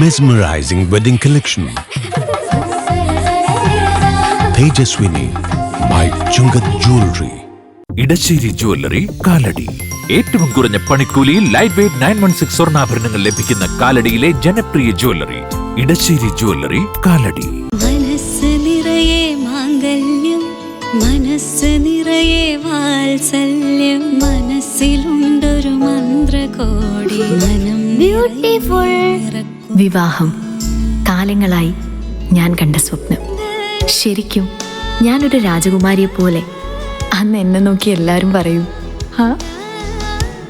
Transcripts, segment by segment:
Mesmerizing wedding collection. Tejaswini by Chungat Jewelry. Edasseri jewellery Kalady. ഏറ്റവും കുറഞ്ഞ പണിക്കൂലിയിൽ ലൈറ്റ് വെയ്റ്റ് 916 സ്വർണ്ണാഭരണങ്ങൾ ലഭിക്കുന്ന കാലടിയിലെ ജനപ്രിയ ജ്വല്ലറി ഇടശ്ശേരി ജ്വല്ലറി കാലടി. മനസ്സ് നിറയെ മാംഗല്യം, മനസ്സ് നിറയെ വാത്സല്യം, മനസ്സിലുണ്ടൊരു മന്ത്രകോടി, മനം ബ്യൂട്ടിഫുൾ. വിവാഹം കാലങ്ങളായി ഞാൻ കണ്ട സ്വപ്നം. ശരിക്കും ഞാനൊരു രാജകുമാരിയെ പോലെ അന്ന് എന്നെ നോക്കി എല്ലാരും പറയും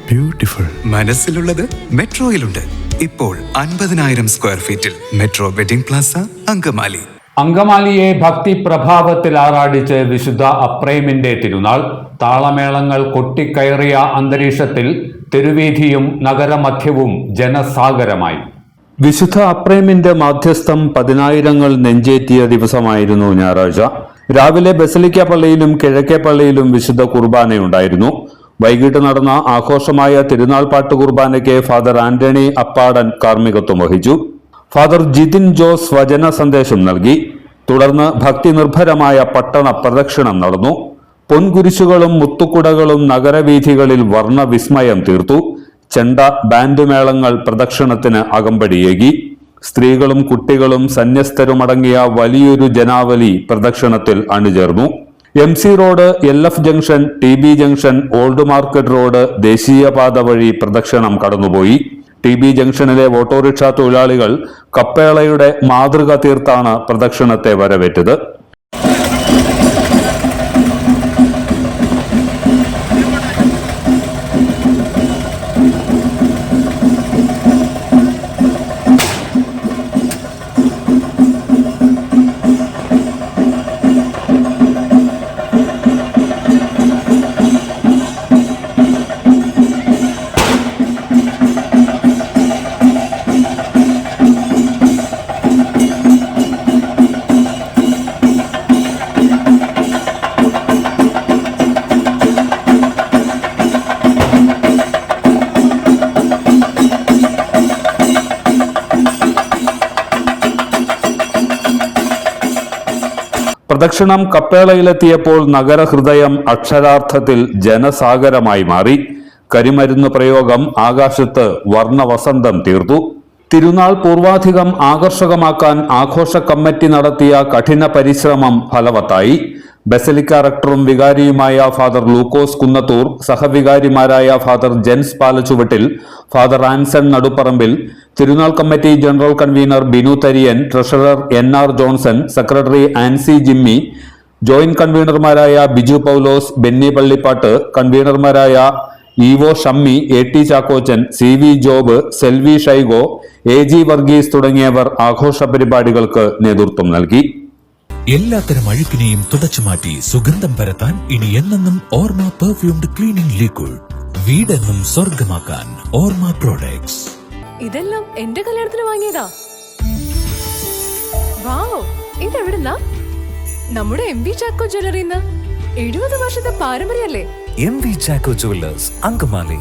ബ്യൂട്ടിഫുൾ. മനസ്സിലുള്ളത് മെട്രോയിലുണ്ട്. ഇപ്പോൾ 50,000 സ്ക്വയർ ഫീറ്റിൽ മെട്രോ വെഡിംഗ് പ്ലാസ അങ്കമാലി. അങ്കമാലിയെ ഭക്തി പ്രഭാവത്തിൽ ആറാടിച്ച് വിശുദ്ധ അപ്രേമിന്റെ തിരുനാൾ. താളമേളങ്ങൾ കൊട്ടിക്കയറിയ അന്തരീക്ഷത്തിൽ തെരുവീഥിയും നഗരമധ്യവും ജനസാഗരമായി. വിശുദ്ധ അപ്രേമിന്റെ മാധ്യസ്ഥം 10,000 നെഞ്ചേറ്റിയ ദിവസമായിരുന്നു ഞായറാഴ്ച. രാവിലെ ബസലിക്ക പള്ളിയിലും കിഴക്കേ പള്ളിയിലും വിശുദ്ധ കുർബാനയുണ്ടായിരുന്നു. വൈകിട്ട് നടന്ന ആഘോഷമായ തിരുനാൾ പാട്ട് കുർബാനയ്ക്ക് ഫാദർ ആന്റണി അപ്പാടൻ കാർമ്മികത്വം വഹിച്ചു. ഫാദർ ജിതിൻ ജോസ് വചന സന്ദേശം നൽകി. തുടർന്ന് ഭക്തി നിർഭരമായ പട്ടണ പ്രദക്ഷിണം നടന്നു. പൊൻകുരിശുകളും മുത്തുക്കുടകളും നഗരവീഥികളിൽ വർണ്ണവിസ്മയം തീർത്തു. ചെണ്ട ബാൻഡ് മേളങ്ങൾ പ്രദക്ഷിണത്തിന് അകമ്പടിയേകി. സ്ത്രീകളും കുട്ടികളും സന്യസ്തരുമടങ്ങിയ വലിയൊരു ജനാവലി പ്രദക്ഷിണത്തിൽ അണിചേർന്നു. MC road, LF junction, TB junction, old market road, ദേശീയപാത വഴി പ്രദക്ഷിണം കടന്നുപോയി. TB ജംഗ്ഷനിലെ ഓട്ടോറിക്ഷ തൊഴിലാളികൾ കപ്പേളയുടെ മാതൃക തീർത്താണ് പ്രദക്ഷിണത്തെ വരവേറ്റത്. പ്രദക്ഷിണം കപ്പേളയിലെത്തിയപ്പോൾ നഗരഹൃദയം അക്ഷരാർത്ഥത്തിൽ ജനസാഗരമായി മാറി. കരിമരുന്ന് പ്രയോഗം ആകാശത്ത് വർണ്ണവസന്തം തീർത്തു. തിരുനാൾ പൂർവാധികം ആകർഷകമാക്കാൻ ആഘോഷ കമ്മിറ്റി നടത്തിയ കഠിന പരിശ്രമം ഫലവത്തായി. ബസലിക്ക റക്ടറും വികാരിയുമായ ഫാദർ ലൂക്കോസ് കുന്നത്തൂർ, സഹവികാരിമാരായ ഫാദർ ജെൻസ് പാലച്ചുവട്ടിൽ, ഫാദർ ആൻസൺ നടുപ്പറമ്പിൽ, തിരുനാൾ committee general convener Binu Tharian, treasurer NR Johnson, secretary Ancy Jimmy, joint കൺവീനർമാരായ ബിജു പൗലോസ്, ബെന്നി പള്ളിപ്പാട്ട്, കൺവീനർമാരായ Ivo Shammy, AT Chackochan, CV Job, Selvi Shaigo, AG Varghese തുടങ്ങിയവർ ആഘോഷ പരിപാടികൾക്ക് നേതൃത്വം നൽകി. എല്ലാത്തരം അഴുക്കിനെയും തുടച്ചുമാറ്റി സുഗന്ധം പരത്താൻ ഇനി എന്നെന്നും ഓർമ്മ പെർഫ്യൂംഡ് ക്ലീനിംഗ് ലിക്വിഡ്. വീടെന്നും സ്വർഗമാക്കാൻ ഓർമ്മ പ്രോഡക്ട്സ്. ഇതെല്ലാം എന്റെ കല്യാണത്തിന് വാങ്ങിയതാ. വാവ്, ഇതെവിടുന്നാ? നമ്മുടെ MV ചാക്കോ ജ്വല്ലറിന്ന്. 70 വർഷത്തെ പാരമ്പര്യല്ലേ? MV Chacko jewellers Angamaly.